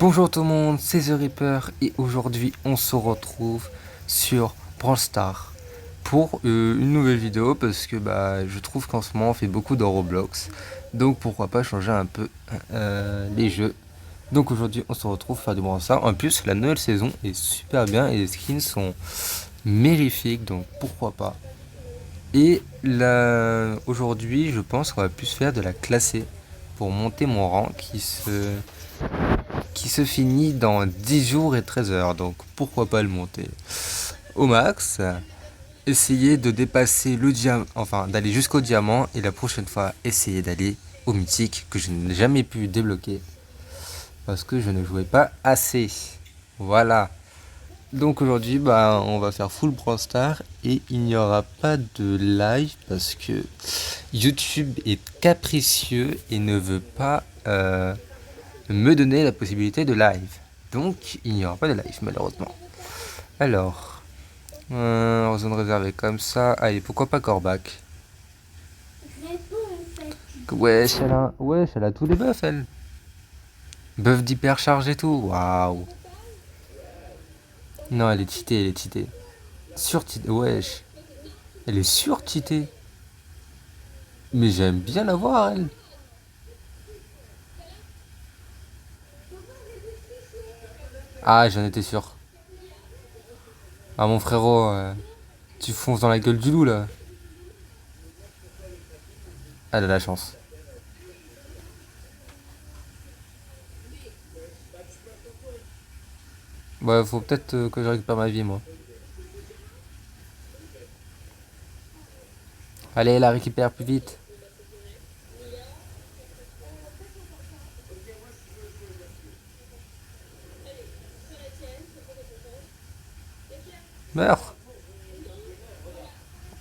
Bonjour tout le monde, c'est The Reaper et aujourd'hui on se retrouve sur Brawl Stars pour une nouvelle vidéo parce que je trouve qu'en ce moment on fait beaucoup de Roblox, donc pourquoi pas changer un peu les jeux. Donc aujourd'hui on se retrouve faire du Brawl Stars. En plus la nouvelle saison est super bien et les skins sont magnifiques, donc pourquoi pas. Et là aujourd'hui je pense qu'on va plus faire de la classée pour monter mon rang qui se finit dans 10 jours et 13 heures, donc pourquoi pas le monter au max, essayer de dépasser le diamant, enfin d'aller jusqu'au diamant, et la prochaine fois essayer d'aller au mythique que je n'ai jamais pu débloquer parce que je ne jouais pas assez. Voilà. Donc aujourd'hui, on va faire full Brawl Stars et il n'y aura pas de live parce que YouTube est capricieux et ne veut pas me donner la possibilité de live. Donc il n'y aura pas de live malheureusement. Alors, zone réservée comme ça. Allez, pourquoi pas Corbac. Ouais, elle a tous les buffs elle. Buff d'hypercharge et tout. Waouh. Non, elle est cheatée, elle est cheatée. Sur-cheatée, wesh. Elle est sur-cheatée. Mais j'aime bien la voir elle. Ah, j'en étais sûr. Ah mon frérot, tu fonces dans la gueule du loup là. Elle a la chance. Ouais, faut peut-être que je récupère ma vie moi. Allez, la récupère plus vite. Meurs.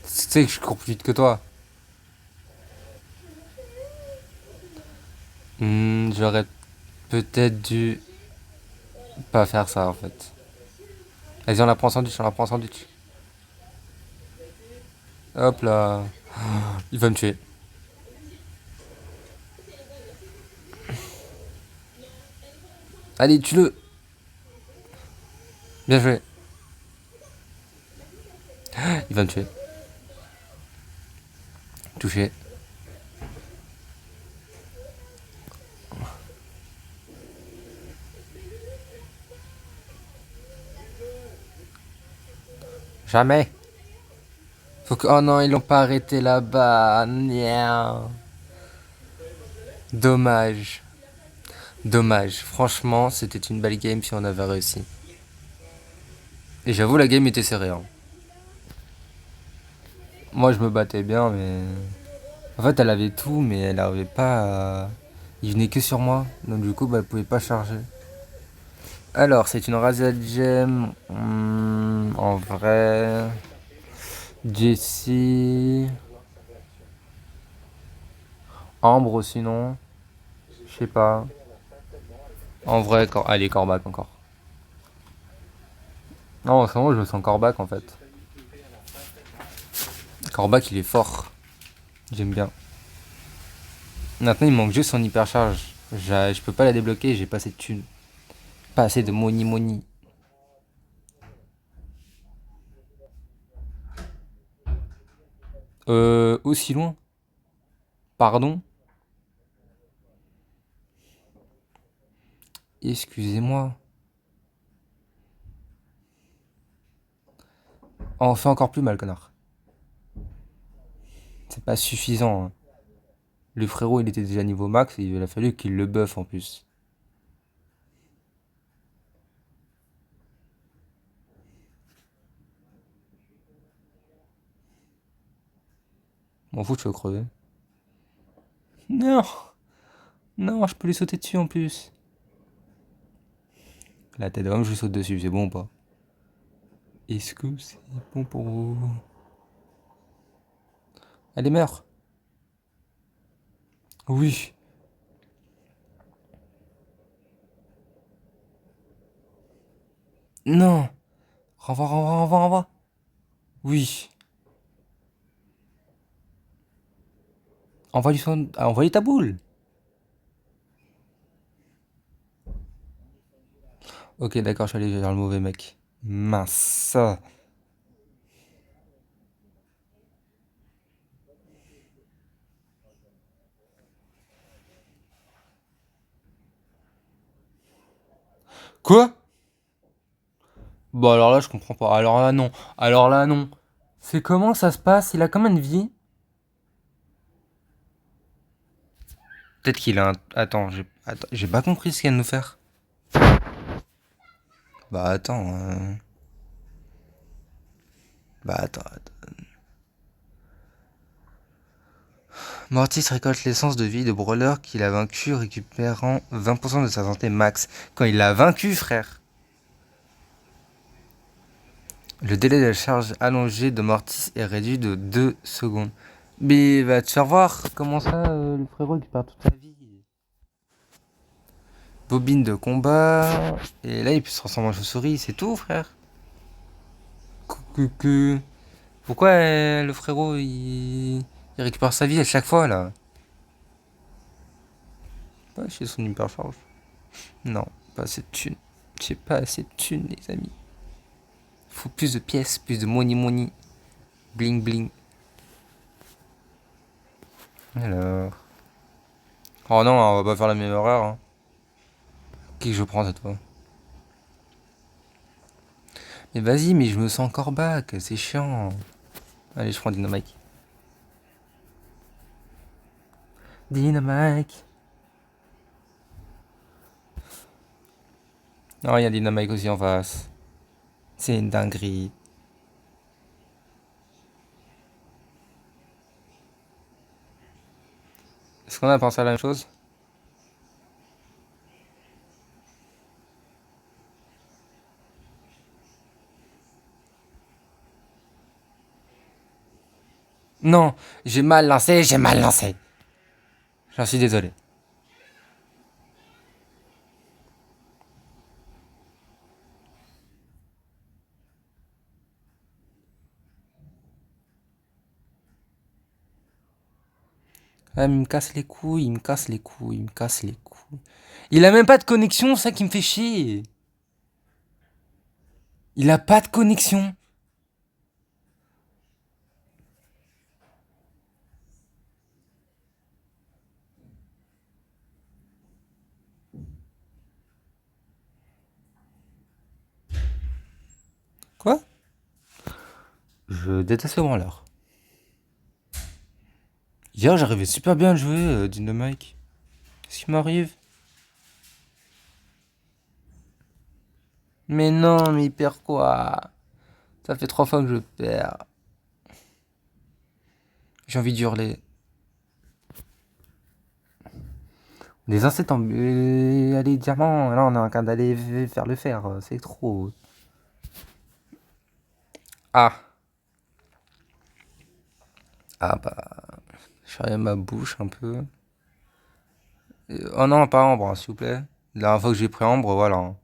Tu sais que je cours plus vite que toi. J'aurais peut-être dû pas faire ça en fait. Vas-y, on la prend sandwich, on la prend sandwich. Hop là. Il va me tuer. Allez, tue-le. Bien joué. Il va me tuer. Touché. Jamais. Faut que... Oh non, ils l'ont pas arrêté là-bas. Nia. Dommage. Dommage. Franchement, c'était une belle game si on avait réussi. Et j'avoue, la game était serrée, hein. Moi, je me battais bien, mais... En fait, elle avait tout, mais elle n'arrivait pas à... Il venait que sur moi. Donc du coup, elle pouvait pas charger. Alors, c'est une Razed Gem. En vrai... Jessie... Ambre sinon. Je sais pas. En vrai, allez, Corbac encore. Non, en ce moment, je me sens Corbac en fait. Corbac, il est fort. J'aime bien. Maintenant, il manque juste son hypercharge. Je peux pas la débloquer, j'ai pas assez de thunes. Pas assez de money. Aussi loin. Pardon. Excusez-moi. Oh, on fait encore plus mal, connard. C'est pas suffisant, hein. Le frérot, il était déjà niveau max et il a fallu qu'il le buff en plus. M'en fous, tu veux crever. Non. Non, je peux lui sauter dessus en plus. La tête d'homme, je lui saute dessus, c'est bon ou pas? Est-ce que c'est bon pour vous? Allez, meurs. Oui. Non. Renvoie. Oui. Envoie-lui ta boule. Ok, d'accord, je suis allé vers le mauvais mec. Mince. Quoi? Bon, alors là, je comprends pas. Alors là, non. Alors là, non. C'est comment ça se passe? Il a combien de vie? Peut-être qu'il a un... Attends, j'ai pas compris ce qu'il vient de nous faire. Bah attends. Bah attends. Mortis récolte l'essence de vie de Brawler qu'il a vaincu, récupérant 20% de sa santé max. Quand il l'a vaincu, frère. Le délai de charge allongé de Mortis est réduit de 2 secondes. Mais va te faire voir comment ça, le frérot, il perd toute sa vie. Bobine de combat. Et là, il peut se transformer en chauve-souris, c'est tout, frère. Coucou. Pourquoi le frérot, il récupère sa vie à chaque fois, là? Pas chez son hypercharge. Non, pas assez de thunes. J'ai pas assez de thunes, les amis. Faut plus de pièces, plus de money money. Bling bling. Alors. Oh non, on va pas faire la même erreur. Hein. Qui que je prends cette fois? Mais vas-y, mais je me sens encore back, c'est chiant. Allez, je prends Dynamite. Dynamite. Non, il y a Dynamite aussi en face. C'est une dinguerie. Est-ce qu'on a pensé à la même chose? Non, j'ai mal lancé. J'en suis désolé. Ah, il me casse les couilles, il me casse les couilles, il me casse les couilles. Il a même pas de connexion, ça qui me fait chier. Il a pas de connexion. Quoi? Je déteste le branleur. Hier, j'arrivais super bien à jouer, Dynamite. Qu'est-ce qui m'arrive? Mais non, mais il perd quoi? Ça fait 3 fois que je perds. J'ai envie d'hurler. Des insectes en... allez, diamant. Là, on est en train d'aller faire le fer. C'est trop. Ah. Ah bah... Je ferme ma bouche un peu. Oh non, pas ambre, hein, s'il vous plaît. La dernière fois que j'ai pris ambre, voilà.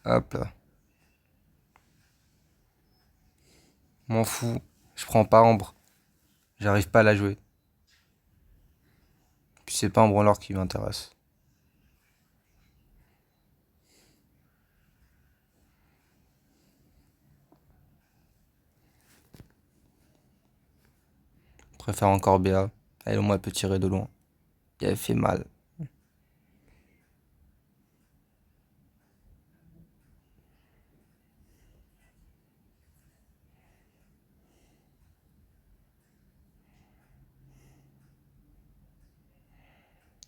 Hop là. M'en fous. Je prends pas ambre. J'arrive pas à la jouer. Puis c'est pas ambre l'or qui m'intéresse. Je préfère encore BA. Elle, au moins, elle peut tirer de loin. Et elle fait mal.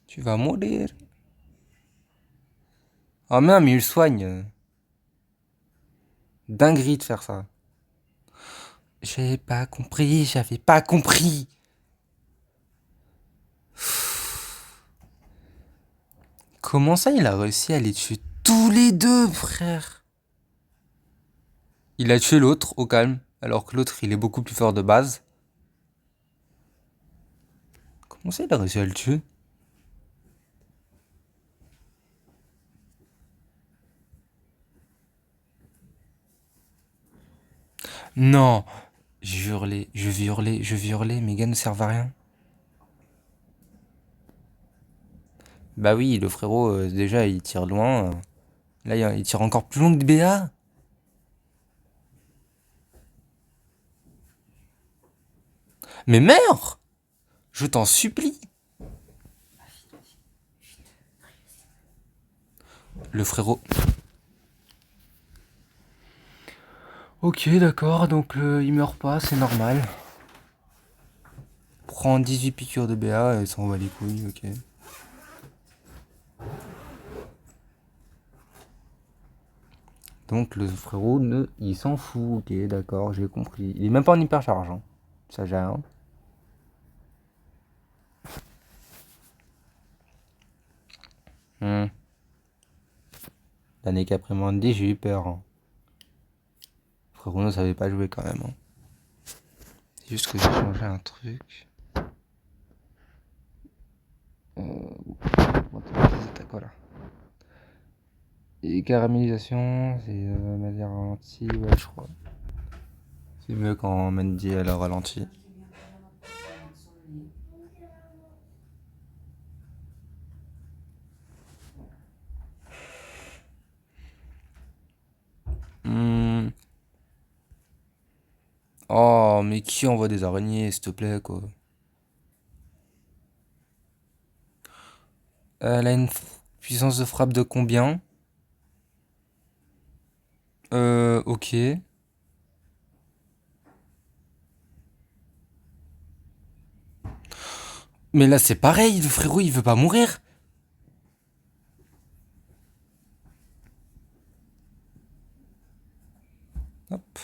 Tu vas mourir. Oh même, mais il soigne. Dinguerie de faire ça. J'ai pas compris, j'avais pas compris. Comment ça, il a réussi à les tuer tous les deux, frère? Il a tué l'autre au calme, alors que l'autre, il est beaucoup plus fort de base. Comment ça, il a réussi à le tuer? Non, je vais hurler, mes gars ne servent à rien. Bah oui, le frérot, déjà, il tire loin. Là, il tire encore plus long que BA. Mais meurs! Je t'en supplie. Le frérot. Ok, d'accord, donc il meurt pas, c'est normal. Prend 18 piqûres de BA et s'en va les couilles, ok. Donc le frérot, il s'en fout, ok, d'accord, j'ai compris. Il est même pas en hypercharge, hein. Ça j'ai rien. Hmm. L'année qu'après-midi, j'ai eu peur, hein. Frérot ne savait pas jouer quand même, hein. C'est juste que j'ai changé un truc. Voilà. Et caramélisation, c'est manière ralenti, ouais, je crois. C'est mieux quand Mandy elle a ralenti. Hmm. Oh, mais qui envoie des araignées, s'il te plaît, quoi. Elle a une puissance de frappe de combien? Ok. Mais là, c'est pareil, le frérot, il veut pas mourir. Hop.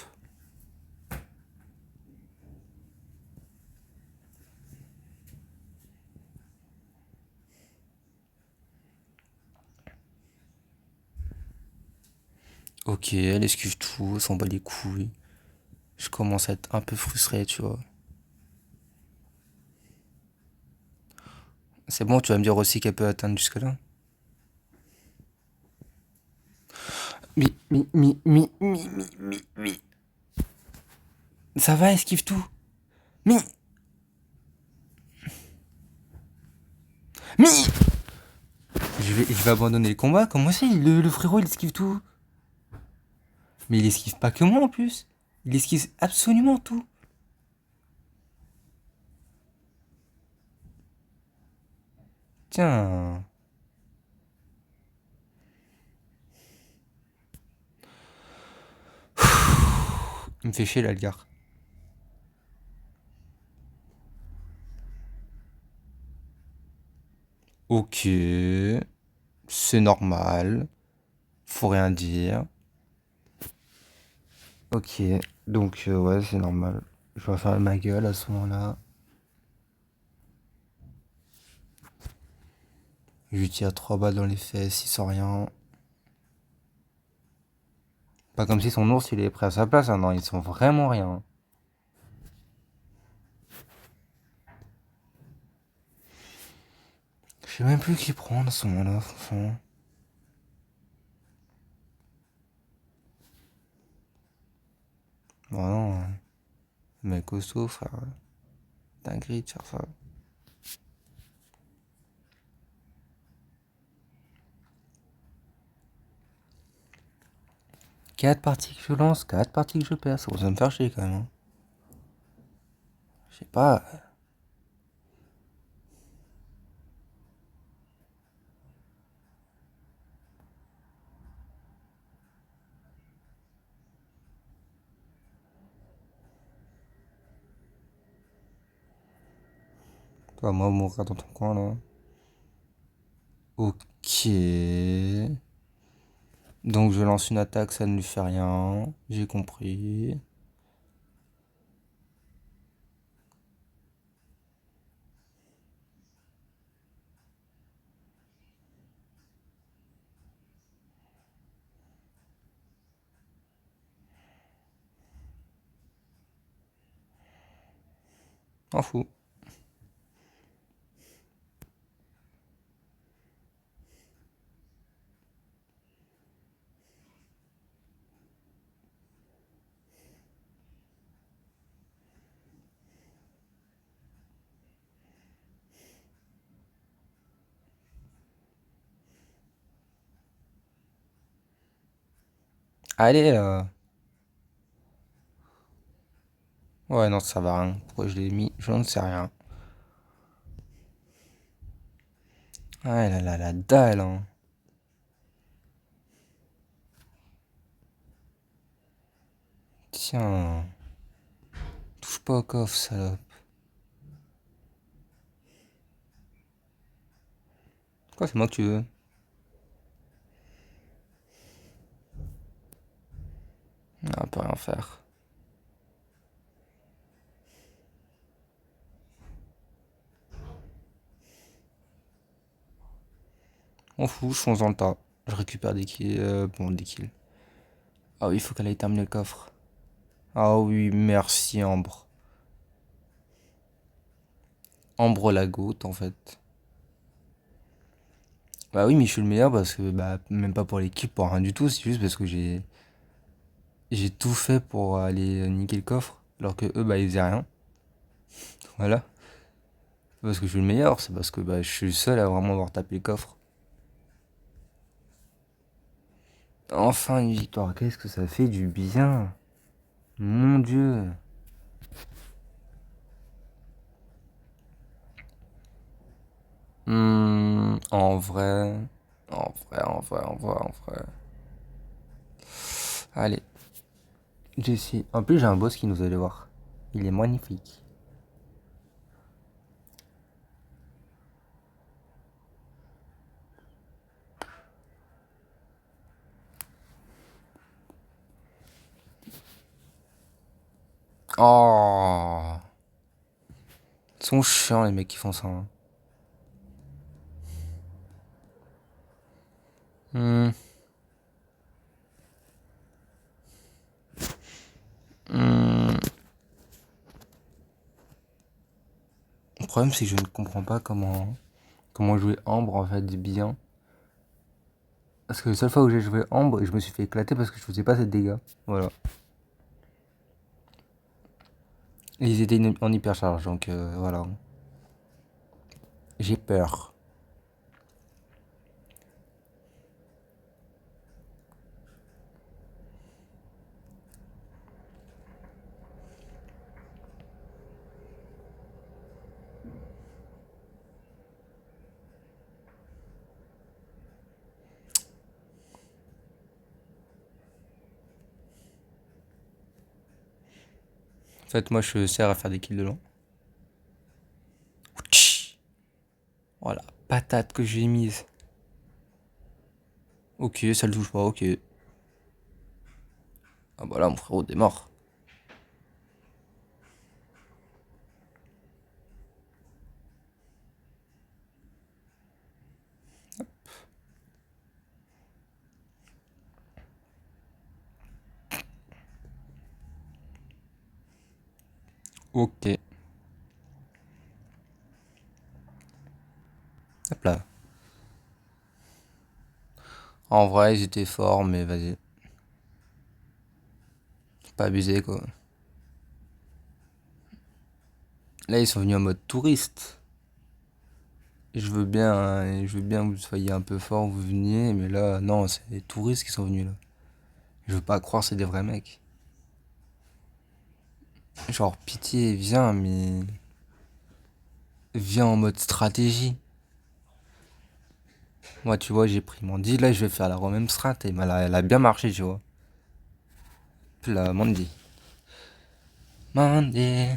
Ok, elle esquive tout, elle s'en bat les couilles. Je commence à être un peu frustré, tu vois. C'est bon, tu vas me dire aussi qu'elle peut atteindre jusque-là. Mi. Ça va, esquive tout. Mi. Mi. Je vais abandonner le combat. Comment ça, le frérot, il esquive tout? Mais il esquive pas que moi en plus. Il esquive absolument tout. Tiens. Il me fait chier, l'Algar. Ok. C'est normal. Faut rien dire. Ok. Donc, ouais, c'est normal. Je vais faire ma gueule à ce moment-là. Je lui tire 3 balles dans les fesses, il sent rien. Pas comme si son ours il est prêt à sa place, hein. Non, ils sont vraiment rien. Je sais même plus qui prendre à ce moment-là, franchement. Vraiment, mec costaud, frère. Dinguerie de faire ça. 4 parties que je lance, 4 parties que je perds, ça va me faire chier quand même, hein. Je sais pas. Toi, moi, mourir dans ton coin là. Ok. Donc je lance une attaque, ça ne lui fait rien. J'ai compris. M'en fous. Allez là. Ouais, non, ça va rien. Pourquoi je l'ai mis? Je ne sais rien. Ah là là, la dalle, hein. Tiens, touche pas au coffre, salope. Quoi, c'est moi que tu veux? Ah, on peut rien faire. On fout, je fonce dans le tas. Je récupère des kills. Bon, des kills. Ah oui, il faut qu'elle aille terminer le coffre. Ah oui, merci Ambre. Ambre la goutte, en fait. Bah oui, mais je suis le meilleur parce que, bah, même pas pour l'équipe, pour rien du tout. C'est juste parce que j'ai tout fait pour aller niquer le coffre. Alors que eux, bah, ils faisaient rien. Voilà. Parce que je suis le meilleur, c'est parce que bah, je suis le seul à vraiment avoir tapé le coffre. Enfin une victoire, qu'est-ce que ça fait du bien. Mon Dieu. En vrai. En vrai. Allez, Jessie. En plus, j'ai un boss qui nous allait voir. Il est magnifique. Oh. Ils sont chiants les mecs qui font ça, hein. Hmm, hmm. Le problème, c'est que je ne comprends pas comment jouer Ambre en fait bien. Parce que la seule fois où j'ai joué Ambre, je me suis fait éclater parce que je faisais pas assez de dégâts. Voilà. Et ils étaient en hypercharge, donc voilà. J'ai peur. En fait, moi, je sers à faire des kills de long. Voilà, patate que j'ai mise. Ok, ça le touche pas, ok. Ah bah là, mon frérot est mort. Ok. Hop là. En vrai, ils étaient forts, mais vas-y. Pas abusé, quoi. Là, ils sont venus en mode touriste. Je veux bien, hein, je veux bien que vous soyez un peu fort, vous veniez, mais là, non, c'est les touristes qui sont venus là. Je veux pas croire c'est des vrais mecs. Genre, pitié, viens, mais viens en mode stratégie. Moi, tu vois, j'ai pris mon deal, là, je vais faire la même strat, et elle a bien marché, tu vois. La Mandy. Mandy.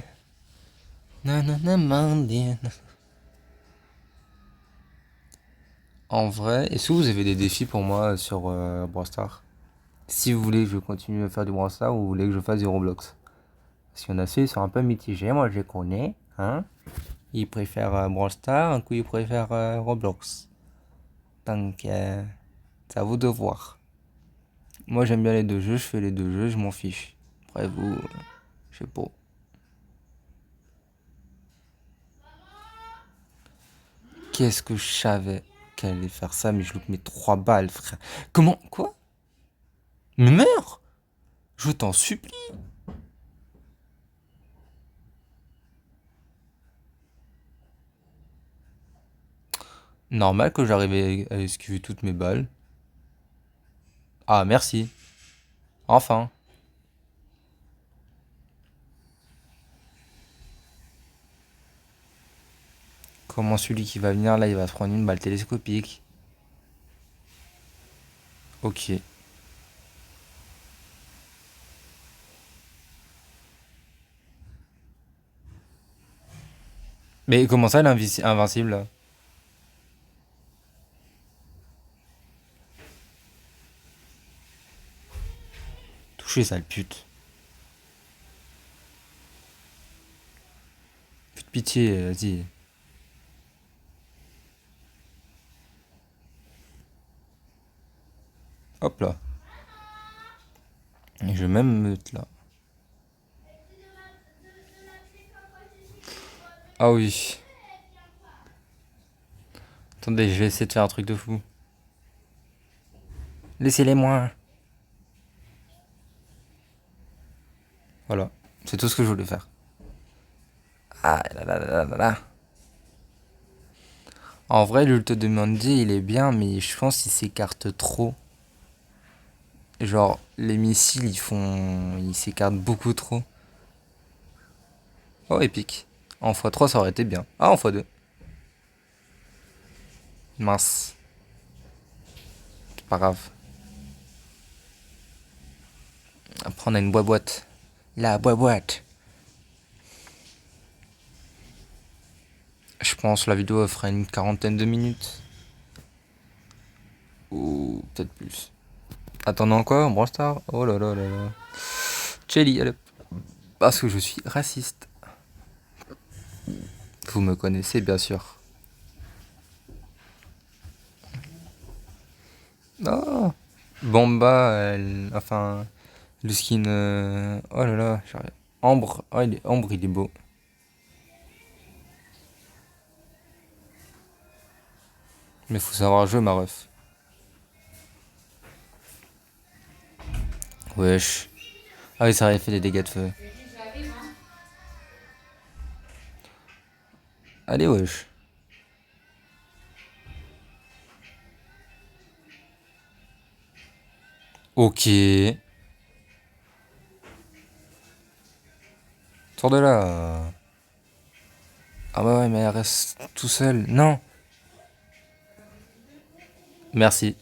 Nanana, Mandy. En vrai, est-ce que vous avez des défis pour moi sur Brawl Stars? Si vous voulez que je continue à faire du Brawl Stars ou vous voulez que je fasse du Roblox? Parce qu'il y en a ceux qui sont un peu mitigés, moi je les connais, hein. Ils préfèrent Brawl Stars, un coup ils préfèrent Roblox. Donc, c'est à vous de voir. Moi j'aime bien les deux jeux, je fais les deux jeux, je m'en fiche. Après vous, je sais pas. Qu'est-ce que je savais qu'elle allait faire ça, mais je loupe mes 3 balles, frère. Comment? Quoi? Mais meurs! Je t'en supplie! Normal que j'arrive à esquiver toutes mes balles. Ah, merci. Enfin. Comment celui qui va venir là, il va se prendre une balle télescopique. Ok. Mais comment ça, invincible là? Toucher, sale pute. Plus de pitié, vas-y. Hop là. Et je vais même me mettre là. Ah oui. Attendez, je vais essayer de faire un truc de fou. Laissez-les moi. Voilà. C'est tout ce que je voulais faire. Ah là là là là là. En vrai, l'ult de Mandy, il est bien, mais je pense qu'il s'écarte trop. Genre, les missiles, ils s'écartent beaucoup trop. Oh, épique. En x3, ça aurait été bien. Ah, en x2. Mince. C'est pas grave. Après, on a une boîte. La boîte. Je pense la vidéo elle fera une quarantaine de minutes. Ou peut-être plus. Attendons encore, Brawl Stars. Oh là là là là. Chelly, allez. Parce que je suis raciste. Vous me connaissez bien sûr. Oh. Bomba, enfin, le skin. Oh là là, j'arrive. Ambre, oh, Ambre, il est beau. Mais faut savoir jouer, ma ref. Wesh. Ah oui, ça aurait fait des dégâts de feu. Allez, wesh. Ok. Sors de là. Ah bah ouais, mais elle reste tout seul. Non. Merci.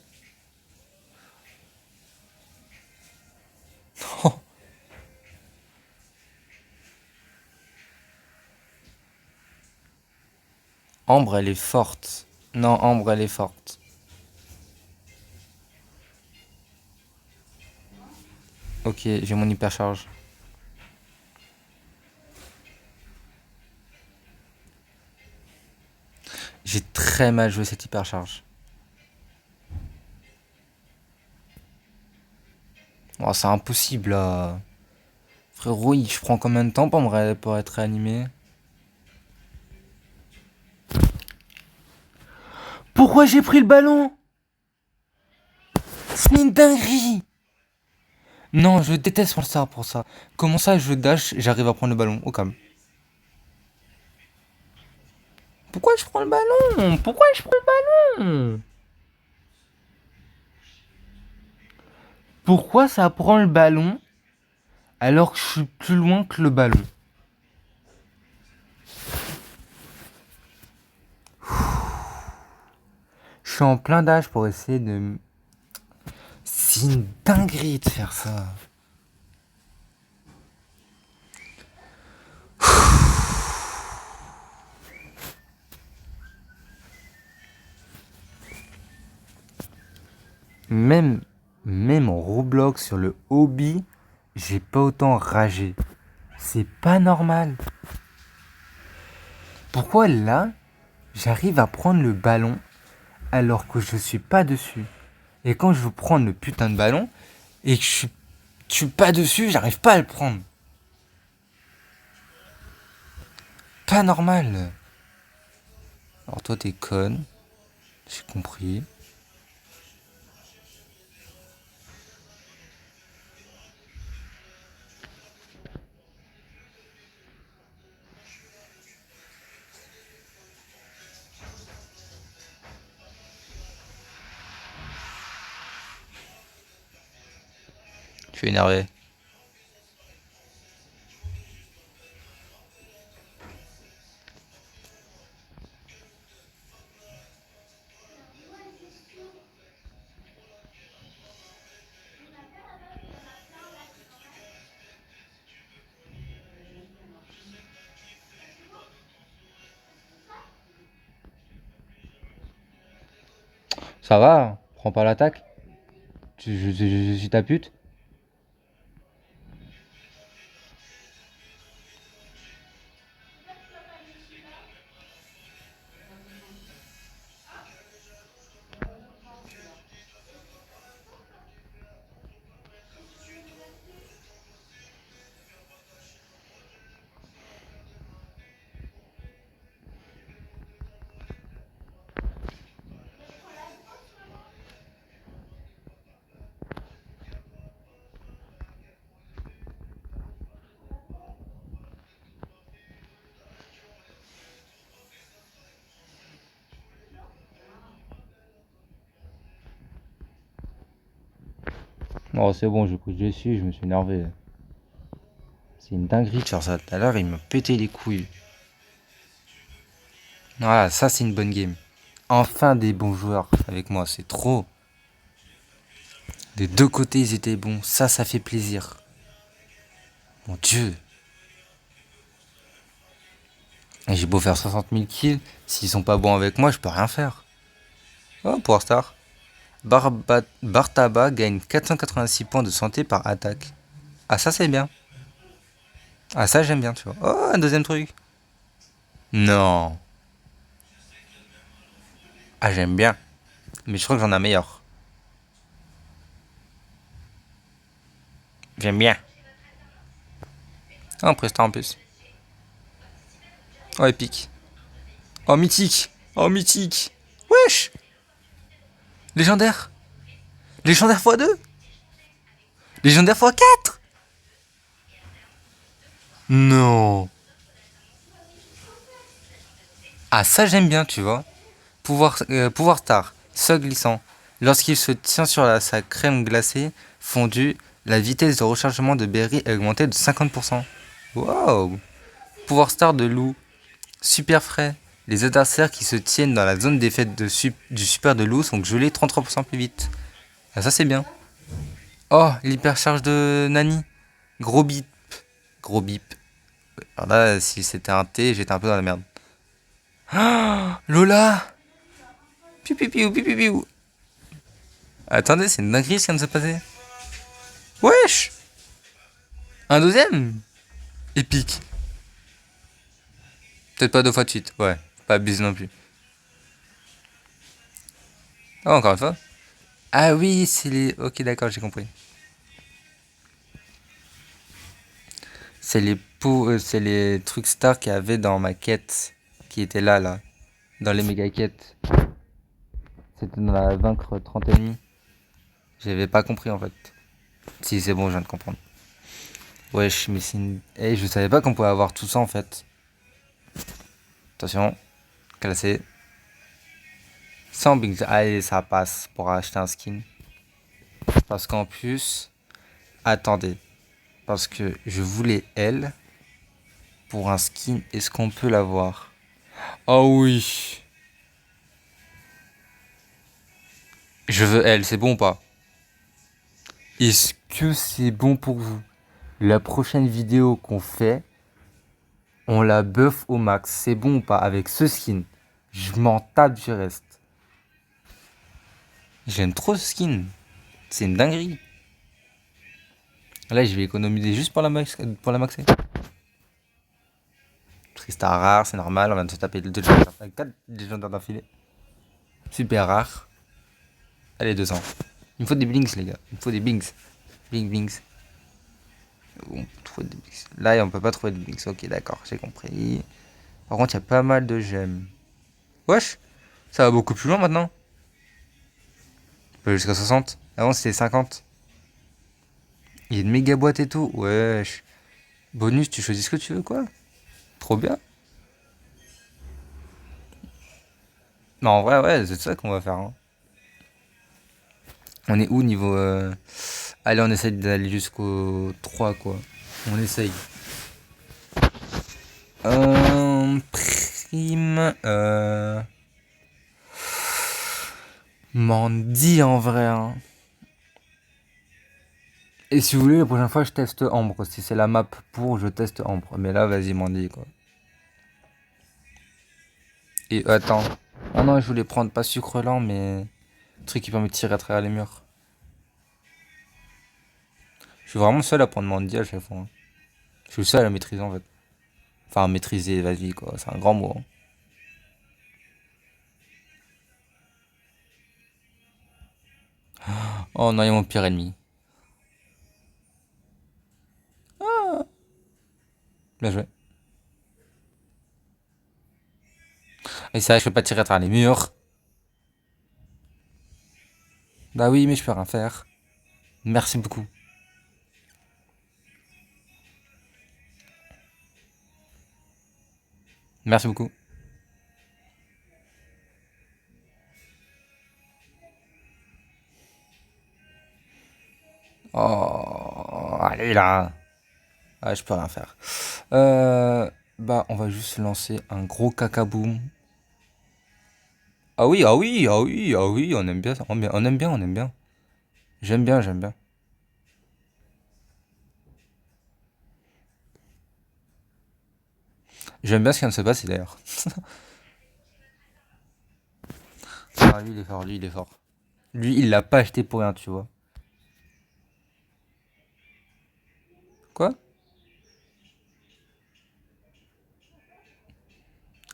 Ambre, elle est forte. Non, Ambre, elle est forte. Ok, j'ai mon hypercharge. J'ai très mal joué cette hypercharge. Oh, c'est impossible là. Frérot, je prends combien de temps pour être réanimé? Pourquoi j'ai pris le ballon? C'est une dinguerie! Non, je déteste ça pour ça. Comment ça, je dash, j'arrive à prendre le ballon au calme. Pourquoi je prends le ballon? Pourquoi je prends le ballon? Pourquoi ça prend le ballon alors que je suis plus loin que le ballon? Je suis en plein d'âge pour essayer de... C'est une dinguerie de faire ça. Même, même en Roblox sur le hobby, j'ai pas autant ragé. C'est pas normal. Pourquoi là, j'arrive à prendre le ballon alors que je suis pas dessus? Et quand je veux prendre le putain de ballon et que je suis pas dessus, j'arrive pas à le prendre. Pas normal. Alors toi t'es conne, j'ai compris. Je suis énervé. Ça va, prends pas l'attaque. Je suis ta pute. Oh, c'est bon, je couche dessus, je me suis énervé. C'est une dinguerie de faire ça. Tout à l'heure, il m'a pété les couilles. Voilà, ça, c'est une bonne game. Enfin, des bons joueurs avec moi, c'est trop. Des deux côtés, ils étaient bons. Ça fait plaisir. Mon Dieu. Et j'ai beau faire 60 000 kills, s'ils sont pas bons avec moi, je peux rien faire. Oh, Power Star. Bartaba gagne 486 points de santé par attaque. Ah, ça, c'est bien. Ah, ça, j'aime bien, tu vois. Oh, un deuxième truc. Non. Ah, j'aime bien. Mais je crois que j'en ai un meilleur. J'aime bien. Oh, un prestat en plus. Oh, épique. Oh, mythique. Oh, mythique. Wesh. Légendaire. Légendaire x2. Légendaire x4. Non. Ah, ça, j'aime bien, tu vois. Pouvoir star. Seul glissant. Lorsqu'il se tient sur sa crème glacée fondue, la vitesse de rechargement de Berry est augmentée de 50%. Wow. Pouvoir star de loup. Super frais. Les adversaires qui se tiennent dans la zone d'effet du super de loup sont gelés 33% plus vite. Ah, ça, c'est bien. Oh, l'hypercharge de Nani. Gros bip. Gros bip. Alors là, si c'était un T, j'étais un peu dans la merde. Ah, Lola. Piu piu piu piu piu piu. Attendez, c'est une dinguerie ce qui vient de se passer. Wesh. Un deuxième. Épique. Peut-être pas deux fois de suite. Ouais. Pas abusé non plus. Oh, encore une fois. Ah oui, c'est les... Ok, d'accord, j'ai compris. C'est les trucs stars qu'il y avait dans ma quête. Qui étaient là. Dans les méga quêtes. C'était dans la vaincre 30 ennemis. J'avais pas compris en fait. Si, c'est bon, je viens de comprendre. Wesh, mais c'est une... Eh, je savais pas qu'on pouvait avoir tout ça en fait. Attention. Classé. Sans big... Allez, ça passe pour acheter un skin. Parce qu'en plus... Attendez. Parce que je voulais elle. Pour un skin, est-ce qu'on peut l'avoir? Oh oui. Je veux elle, c'est bon ou pas? Est-ce que c'est bon pour vous? La prochaine vidéo qu'on fait, on la buff au max. C'est bon ou pas avec ce skin? Je m'en tape du reste. J'aime trop ce skin. C'est une dinguerie. Là, je vais économiser juste pour la maxer. Tristar rare, c'est normal. On vient de se taper 4 légendaires d'affilée. Super rare. Allez, 200. Il me faut des blinks, les gars. Il me faut des blinks. Blink, blinks. On peut trouver des blinks. Là, on peut pas trouver de blinks. Ok, d'accord, j'ai compris. Par contre, il y a pas mal de gemmes. Wesh, ça va beaucoup plus loin maintenant. On peut aller jusqu'à 60. Avant, c'était 50. Il y a une méga boîte et tout. Wesh. Bonus, tu choisis ce que tu veux, quoi. Trop bien. Non, en vrai, ouais, c'est ça qu'on va faire. Hein. On est où niveau... Allez, on essaye d'aller jusqu'au 3, quoi. On essaye. Prime. Mandy en vrai. Hein. Et si vous voulez, la prochaine fois, je teste Ambre. Si c'est la map pour, je teste Ambre. Mais là, vas-y, Mandy, quoi. Et attends. Oh non, je voulais prendre pas sucre lent, mais. Truc qui permet de tirer à travers les murs. Je suis vraiment seul à prendre Mandy à chaque fois. Hein. Je suis le seul à maîtriser en fait. Enfin, maîtriser, vas-y, quoi. C'est un grand mot. Hein. Oh non, il y a mon pire ennemi. Bien joué. Et c'est vrai, je peux pas tirer à travers les murs. Bah oui, mais je peux rien faire. Merci beaucoup. Merci beaucoup. Oh, allez là. Ah, je peux rien faire. Bah, on va juste lancer un gros cacaboum. Ah oui, ah oui, ah oui, ah oui, on aime bien ça. On aime bien, on aime bien. J'aime bien, j'aime bien. J'aime bien ce qui vient de se passer d'ailleurs. Ah, lui, il est fort, lui, il est fort. Lui, il l'a pas acheté pour rien, tu vois. Quoi?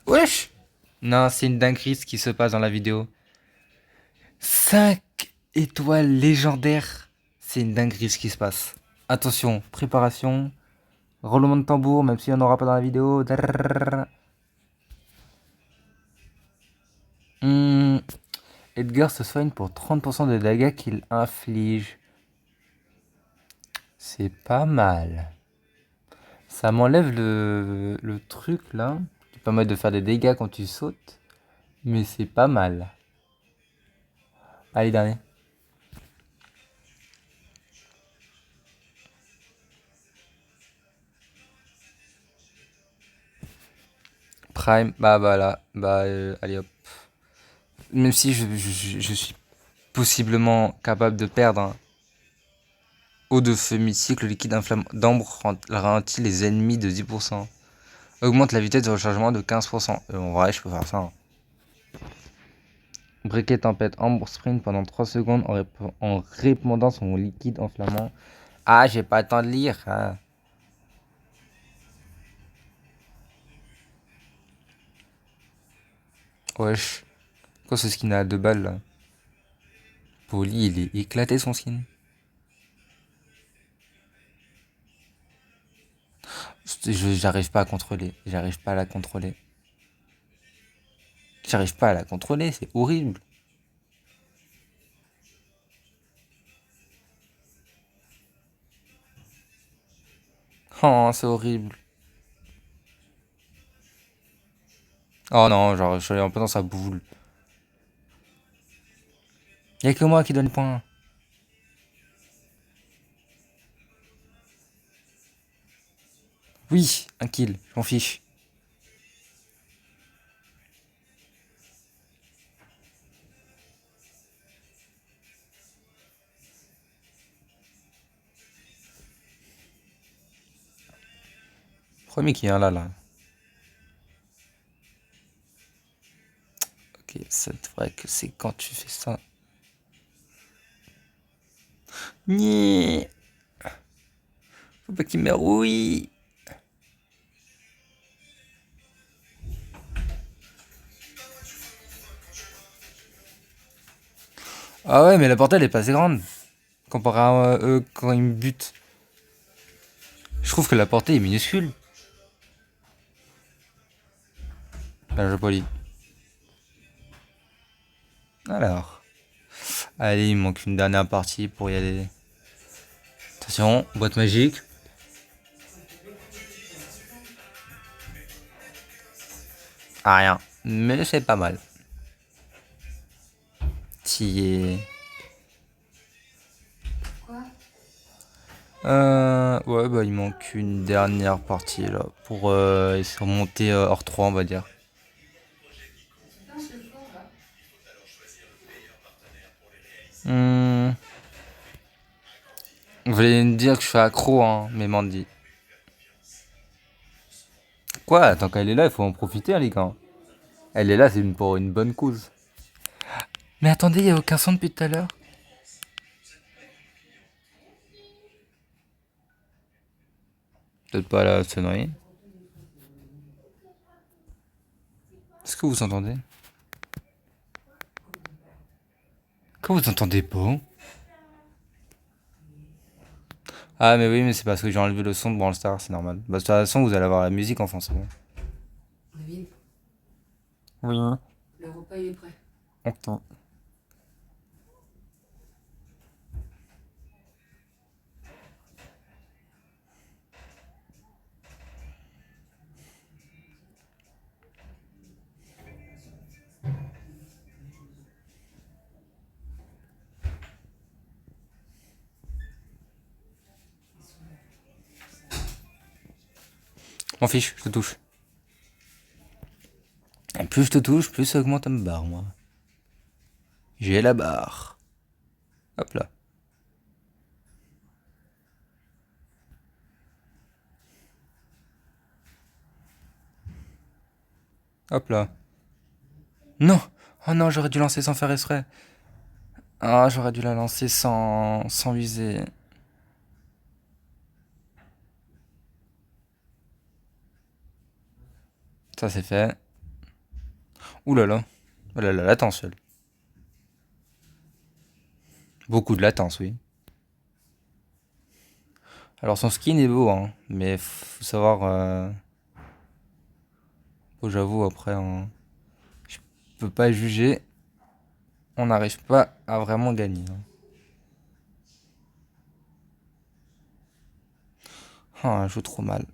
Wesh! Non, c'est une dinguerie ce qui se passe dans la vidéo. 5 étoiles légendaires. C'est une dinguerie ce qui se passe. Attention, préparation. Roulement de tambour, même s'il n'y en aura pas dans la vidéo. Edgar se soigne pour 30% de dégâts qu'il inflige. C'est pas mal. Ça m'enlève le truc là, qui permet de faire des dégâts quand tu sautes. Mais c'est pas mal. Allez, dernier. Prime, bah voilà. Bah allez hop. Même si je suis possiblement capable de perdre un eau de feu mythique, le liquide d'ambre ralentit les ennemis de 10%. Augmente la vitesse de rechargement de 15%. En vrai, je peux faire ça. Hein. Briquet tempête, ambre sprint pendant 3 secondes en répandant son liquide enflammant. Ah, j'ai pas le temps de lire. Hein. Wesh. Quoi ce skin à 2 balles là? Poli, il est éclaté son skin. J'arrive pas à contrôler. J'arrive pas à la contrôler. J'arrive pas à la contrôler, c'est horrible. Oh, c'est horrible. Oh non, genre, je suis un peu dans sa boule. Y'a que moi qui donne point. Oui, un kill, je m'en fiche. Premier qui vient là. Ok, c'est vrai que c'est quand tu fais ça. Nyeh. Faut pas qu'il me rouille. Ah ouais, mais la portée elle est pas assez grande. Comparé à eux quand ils me butent. Je trouve que la portée est minuscule. Ben, je polis. Alors. Allez, il me manque une dernière partie pour y aller. Attention, boîte magique. Ah, rien. Mais c'est pas mal. T'y es. Quoi? Ouais, bah il manque une dernière partie là pour essayer de remonter hors 3 on va dire. Hmm, Vous allez me dire que je suis accro, hein, mais Mandy. Quoi? Tant qu'elle est là, il faut en profiter, hein, les gars. Elle est là, c'est pour une bonne cause. Mais attendez, il y a aucun son depuis tout à l'heure. Peut-être pas la sonnerie. Est-ce que vous entendez? Quand vous entendez pas? Ah, mais oui, mais c'est parce que j'ai enlevé le son de Brawl Stars, c'est normal. Bah, de toute façon, vous allez avoir la musique en fond, c'est bon. David, Oui. le repas il est prêt. Ok. M'en fiche, je te touche. Et plus je te touche, plus ça augmente ma barre, moi. J'ai la barre. Hop là. Hop là. Non! Oh non, j'aurais dû lancer sans faire exprès. Ah, j'aurais dû la lancer sans viser. Ça c'est fait. Ouh là là. Oh là là, latence, elle. Beaucoup de latence, oui. Alors son skin est beau, hein. Mais faut savoir... j'avoue, après, je peux pas juger. On n'arrive pas à vraiment gagner, hein. Ah, elle joue trop mal.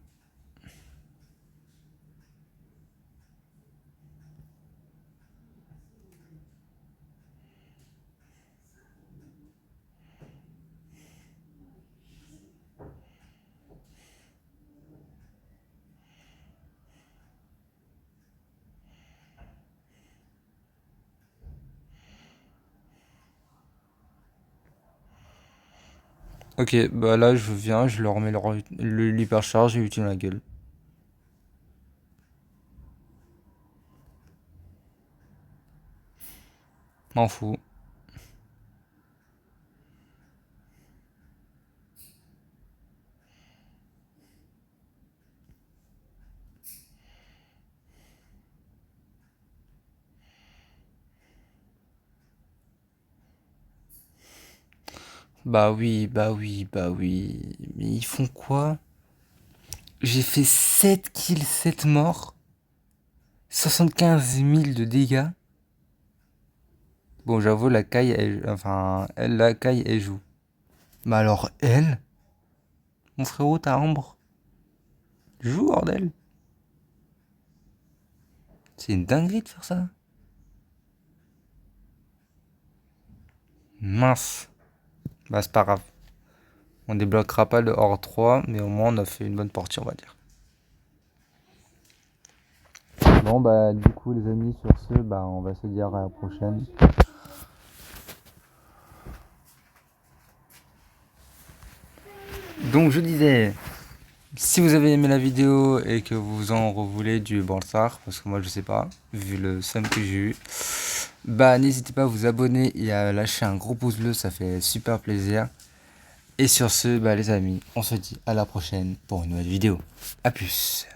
Ok, bah là je viens, je leur remets l'hypercharge et lui tire la gueule. M'en fous. Bah oui, bah oui, bah oui. Mais ils font quoi? J'ai fait 7 kills, 7 morts. 75 000 de dégâts. Bon, j'avoue, la caille, enfin, elle, la caille, elle joue. Mais alors, elle, mon frérot, t'as Ambre. Joue, bordel. C'est une dinguerie de faire ça. Mince. Bah, c'est pas grave. On débloquera pas le hors 3, mais au moins on a fait une bonne partie, on va dire. Bon, bah, du coup, les amis, sur ce, bah, on va se dire à la prochaine. Donc, je disais, si vous avez aimé la vidéo et que vous en voulez du Brawl, parce que moi je sais pas, vu le seum que j'ai eu, bah n'hésitez pas à vous abonner et à lâcher un gros pouce bleu, ça fait super plaisir. Et sur ce, bah les amis, on se dit à la prochaine pour une nouvelle vidéo. A plus.